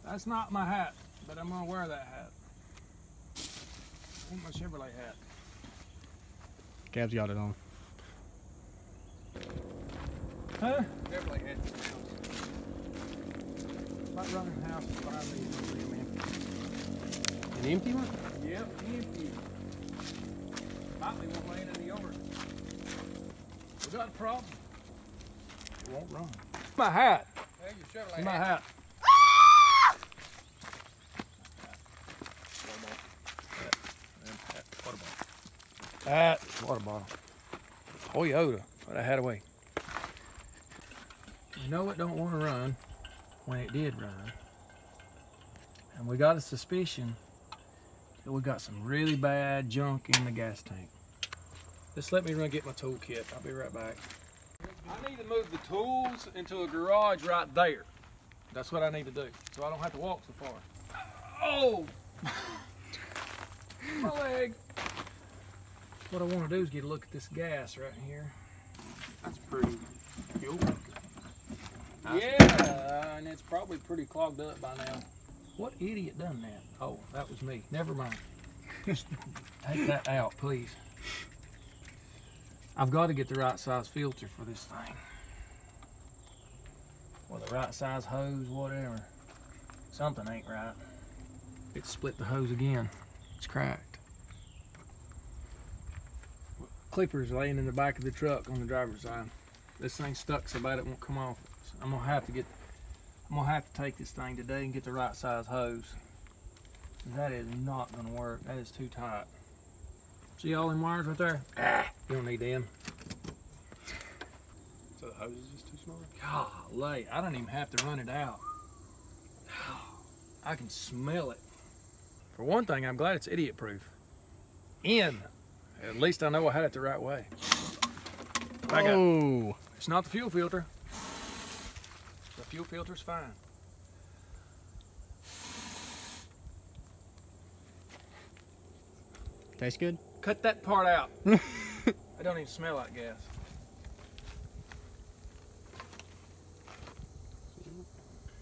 That's not my hat, but I'm gonna wear that hat. I want my Chevrolet hat. Gab's got it on. Huh? Chevrolet hat. Like running the house is what I need to be, man. An empty one? Yep, empty. Might be one laying in the yard. We got a problem. It won't run. My hat. Hey, your Chevrolet My hat. hat. Hat, water bottle. Toyota. Put that hat away. You know it don't want to run when it did run. And we got a suspicion that we got some really bad junk in the gas tank. Just let me run get my toolkit. I'll be right back. I need to move the tools into a garage right there. That's what I need to do, so I don't have to walk so far. Oh! My leg. What I want to do is get a look at this gas right here. That's pretty fuel. Yeah, and it's probably pretty clogged up by now. What idiot done that? Oh, that was me. Never mind. Take that out, please. I've got to get the right size filter for this thing. Or the right size hose, whatever. Something ain't right. It split the hose again. It's cracked. Clippers laying in the back of the truck on the driver's side. This thing's stuck so bad it won't come off. So I'm gonna have to take this thing today and get the right size hose. That is not gonna work. That is too tight. See all them wires right there? You don't need them. So the hose is just too small? Golly, I don't even have to run it out. I can smell it. For one thing, I'm glad it's idiot proof. At least I know I had it the right way. Oh! It's not the fuel filter. The fuel filter's fine. Tastes good? Cut that part out. It don't even smell like gas.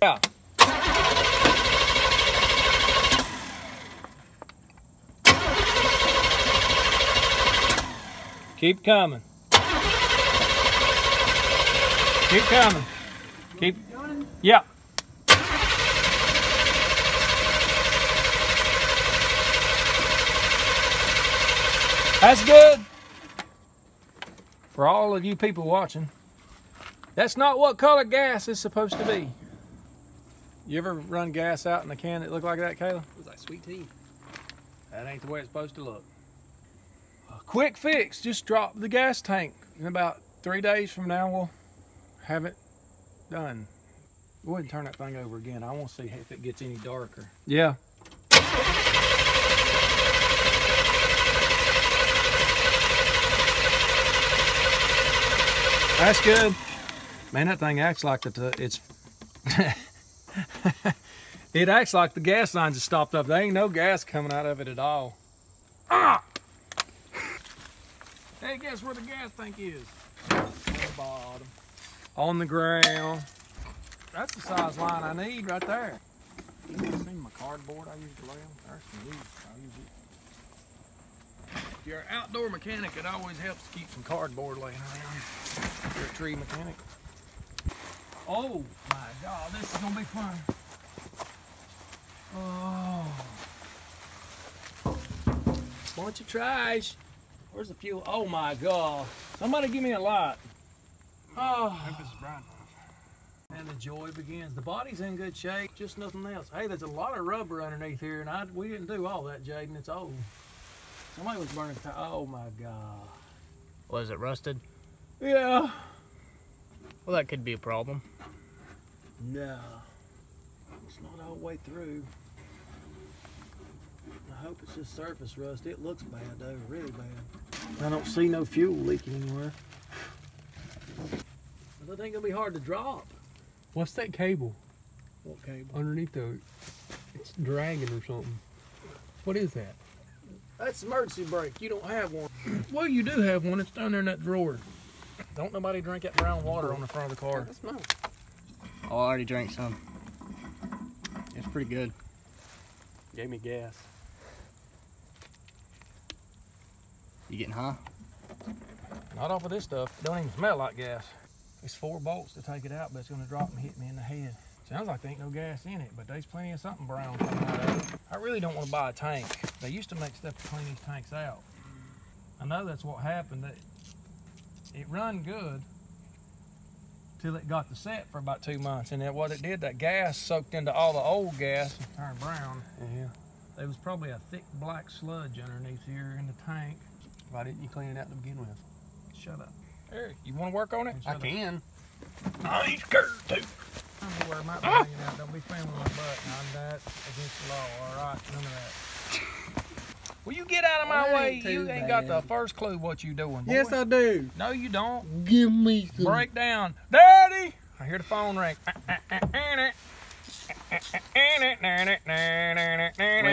Yeah. Keep coming. Keep coming. Keep. Yeah. That's good. For all of you people watching, that's not what color gas is supposed to be. You ever run gas out in a can that looked like that, Kayla? It was like sweet tea. That ain't the way it's supposed to look. A quick fix, just drop the gas tank. In about 3 days from now, we'll have it done. Go ahead and turn that thing over again. I want to see if it gets any darker. Yeah. That's good. Man, that thing acts like it's it acts like the gas lines are stopped up. There ain't no gas coming out of it at all. Ah! Hey, guess where the gas tank is? On the bottom. On the ground. That's the size line I need right there. You see my cardboard I use to lay them? There's some loose. I'll use it. If you're an outdoor mechanic, it always helps to keep some cardboard laying around. If you're a tree mechanic. Oh my God, this is gonna be fun. Oh. Bunch of trash. Where's the fuel? Oh my God. Somebody give me a light. Oh. I hope this is bright enough. And the joy begins. The body's in good shape, just nothing else. Hey, there's a lot of rubber underneath here, and we didn't do all that, Jaden. It's old. Somebody was burning tires. Oh my God. Was it rusted? Yeah. Well, that could be a problem. No. It's not all the way through. I hope it's just surface rust. It looks bad though, really bad. I don't see no fuel leaking anywhere. But I think it'll be hard to drop. What's that cable What cable? underneath the? It's dragging or something. What is that? That's emergency brake. You don't have one. Well, you do have one. It's down there in that drawer. Don't nobody drink that brown water on the front of the car. That's mine. Oh, I already drank some. It's pretty good. Gave me gas. You getting high? Not off of this stuff. It don't even smell like gas. It's 4 bolts to take it out, but it's gonna drop and hit me in the head. Sounds like there ain't no gas in it, but there's plenty of something brown coming out of it. I really don't want to buy a tank. They used to make stuff to clean these tanks out. I know that's what happened. That it run good till it got to set for about 2 months, and then what it did, that gas soaked into all the old gas and turned brown. Yeah. There was probably a thick black sludge underneath here in the tank. Why didn't you clean it out to begin with? Shut up. Eric, you want to work on it? I can. I ain't scared too. I don't know where it might be hanging out. Don't be filming my butt. I'm that against the law, all right? None of that. Will you get out of my way? You ain't got the first clue what you doing, boy. Yes, I do. No, you don't. Give me some. Break down. Daddy! I hear the phone ring. Wait,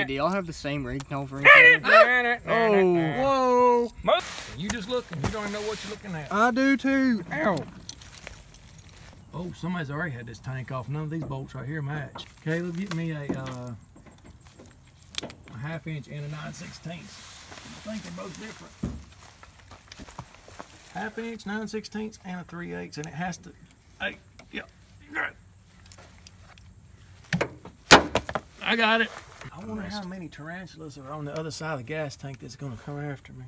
do y'all have the same ringtone for each other? Oh, whoa. You just looking. You don't even know what you're looking at. I do too. Ow. Oh, somebody's already had this tank off. None of these bolts right here match. Caleb, get me a 1/2 inch and a 9/16. I think they're both different. 1/2 inch, 9/16, and a 3/8, and it has to. Hey, yeah, I got it. I wonder how many tarantulas are on the other side of the gas tank that's gonna come after me.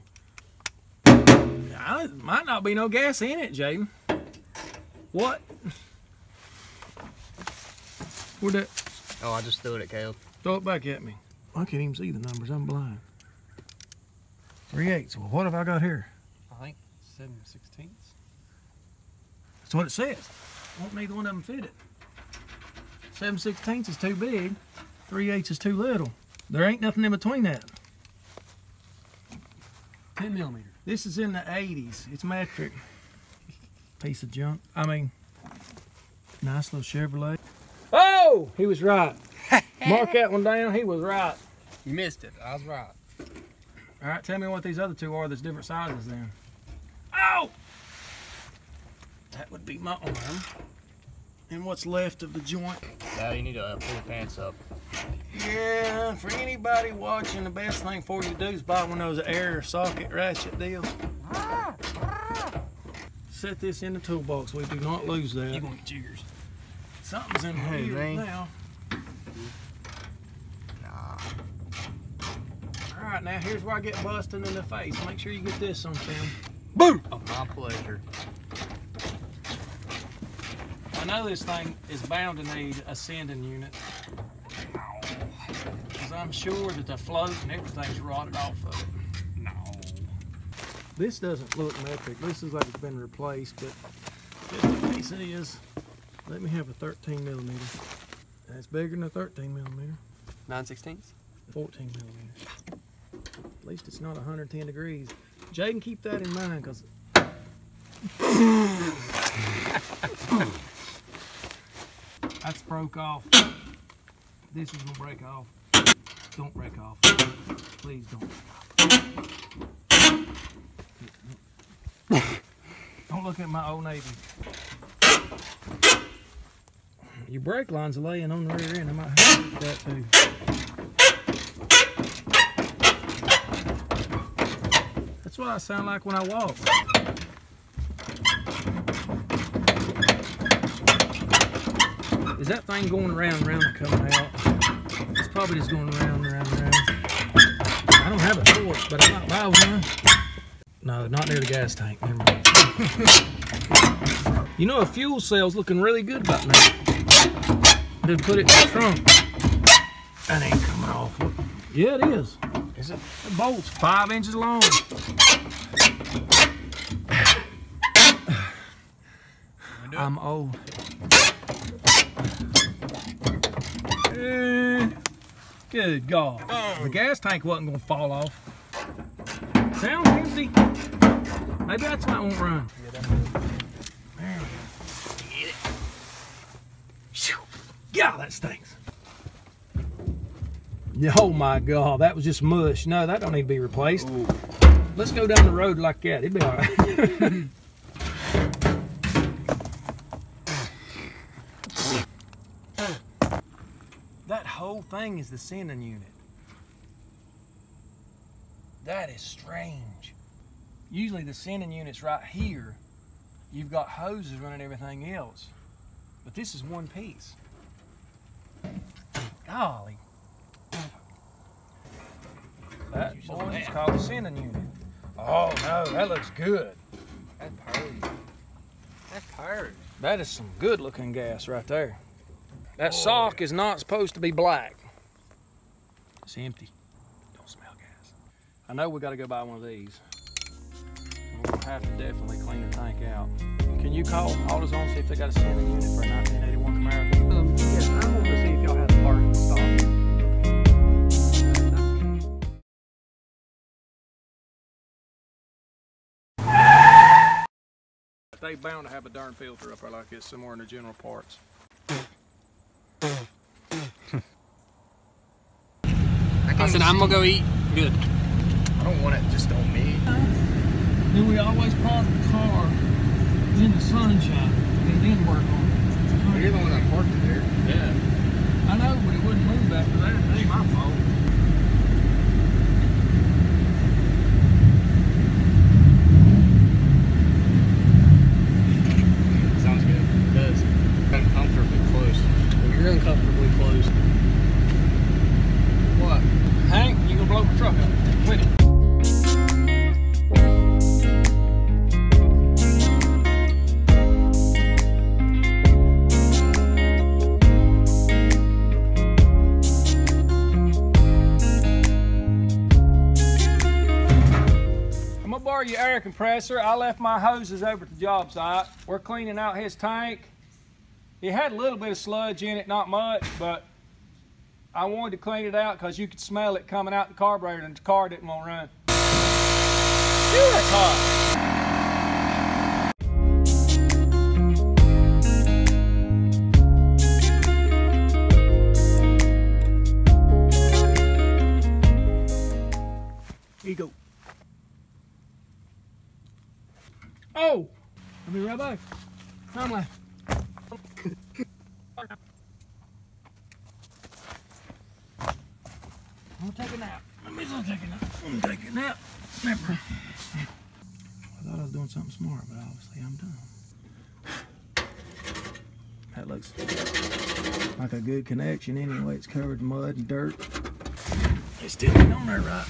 Might not be no gas in it, Jaden. What? Where'd that? Oh, I just threw it at Caleb. Throw it back at me. I can't even see the numbers. I'm blind. 3/8. Well, what have I got here? I think 7/16. That's what it says. Won't neither one of them fit it. 7/16 is too big. 3/8 is too little. There ain't nothing in between that. 10 millimeter. This is in the 80s. It's metric. Piece of junk. I mean, nice little Chevrolet. Oh, he was right. Mark that one down. He was right. You missed it. I was right. All right, tell me what these other two are that's different sizes then. Oh! That would be my arm. And what's left of the joint. Yeah, you need to pull your pants up. Yeah, for anybody watching, the best thing for you to do is buy one of those air socket ratchet deals. Set this in the toolbox. We do not lose that. You're gonna get yours. Something's in here now. Nah. All right, now here's where I get busting in the face. Make sure you get this on film. Boom! Oh, my pleasure. I know this thing is bound to need a sending unit. Because I'm sure that the float and everything's rotted off of it. No. This doesn't look metric. This is like it's been replaced, but just in case it is, let me have a 13 millimeter. That's bigger than a 13 millimeter. 9/16. 14 millimeter. At least it's not 110 degrees. Jaden, keep that in mind, because that's broke off. This is gonna break off. Don't break off. Please don't break off. Don't look at my Old Navy. Your brake line's laying on the rear end. I might have to do that too. That's what I sound like when I walk. Is that thing going around and around and coming out? It's probably just going around and around and around. I don't have a torch, but I might buy one. No, not near the gas tank. Never mind. You know, a fuel cell's looking really good about now. Then put it in the trunk. That ain't coming off. Yeah, it is. Is it? The bolt's 5 inches long. I'm old. Good God. Oh. The gas tank wasn't going to fall off. Sounds empty. Maybe that's why it won't run. There we go. Get it. Yeah, that stinks. Oh my God, that was just mush. No, that don't need to be replaced. Ooh. Let's go down the road like that. It'd be all right. That whole thing is the sending unit. That is strange. Usually the sending unit's right here. You've got hoses running everything else. But this is one piece. Golly. That boy is called the sending unit. Oh no, that looks good. That's purge. That's purge. That is some good looking gas right there. That sock is not supposed to be black. It's empty. Don't smell gas. I know we gotta go buy one of these. We'll have to definitely clean the tank out. Can you call AutoZone, see if they got a sending unit for a 1981 Camaro? Yes, I want to see if y'all have the part in stock. They bound to have a darn filter up there like this somewhere in the general parts. I said I'm gonna go eat. Good. I don't want it just on me. Then we always park the car in the sunshine and then work on it. You're the one that parked it there. Yeah. I know, but it wouldn't move after that. It ain't my fault. Sounds good. It does. Uncomfortably close. Well, you're uncomfortably close. What? Hank, you gonna blow my truck up? Quit it. I'm gonna borrow your air compressor. I left my hoses over at the job site. We're cleaning out his tank. It had a little bit of sludge in it, not much, but I wanted to clean it out because you could smell it coming out the carburetor and the car didn't want to run. Phew, that's hot. Here you go. Oh! I'll be right back. Come on. I'm gonna take a nap. I'm gonna take a nap. I'm gonna take a nap. Remember. I thought I was doing something smart, but obviously I'm done. That looks like a good connection anyway. It's covered in mud and dirt. It's still ain't on there right.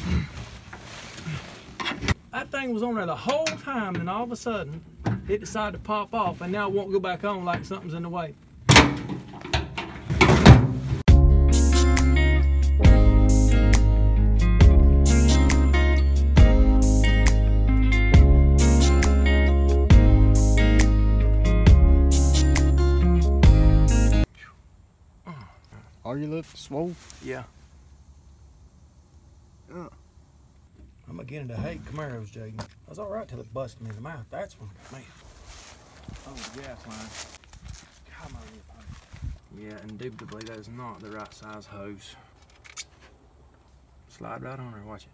That thing was on there the whole time, then all of a sudden it decided to pop off, and now it won't go back on like something's in the way. Are you look swole? Yeah. I'm beginning to hate Camaros, Jaden. I was all right till it busted me in the mouth. That's when it got me. Oh, the gas line. Come on, yeah, indubitably that is not the right size hose. Slide right on there, watch it.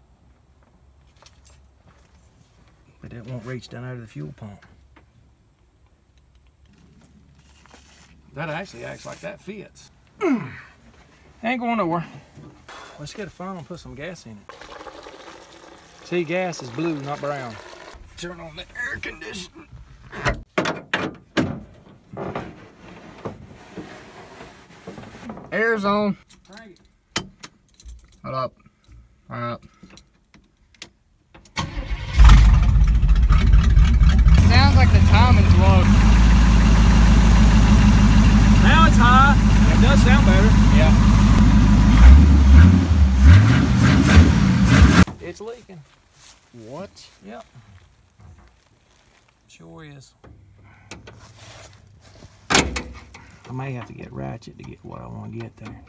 But it won't reach down out of the fuel pump. That actually acts like that fits. Ain't going nowhere. Let's get a funnel and put some gas in it. See, gas is blue, not brown. Turn on the air conditioner. Air's on. Crank it. Hold up. All right. Sounds like the timing's low. Now it's high. It does sound better. Yeah. It's leaking. What? Yep. Sure is. I may have to get ratchet to get what I want to get there.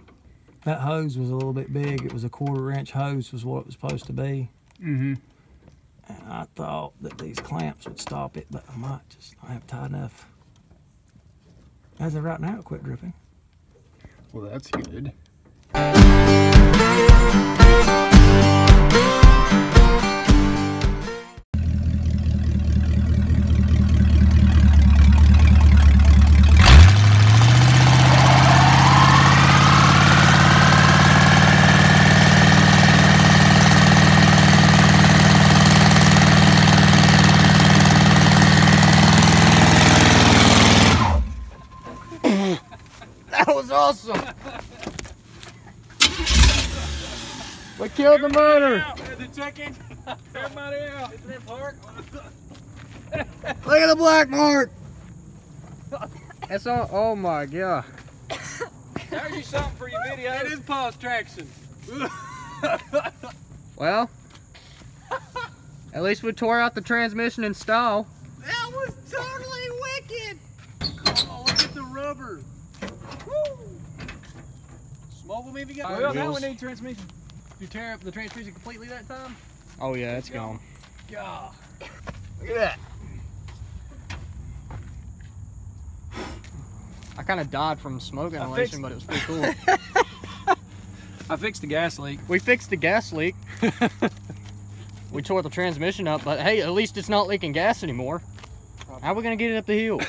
That hose was a little bit big. It was a 1/4 inch hose was what it was supposed to be. Mm-hmm. And I thought that these clamps would stop it, but I might just not have tight enough. As of right now, it quit dripping. Well, that's good. That was awesome. We killed the motor. The check engine. Everybody out. Isn't it park? Look at the black mark. That's all. Oh my god. There's you something for your video. It is pause traction. Well, at least we tore out the transmission and stall. That was totally wicked. Oh, look at the rubber. Woo. Smoke them if you got. Well, now we need transmission. You tear up the transmission completely that time? Oh yeah, it's gone. God. Look at that. I kind of died from smoke inhalation, but it was pretty cool. I fixed the gas leak. We fixed the gas leak. We tore the transmission up, but hey, at least it's not leaking gas anymore. How are we gonna get it up the hill?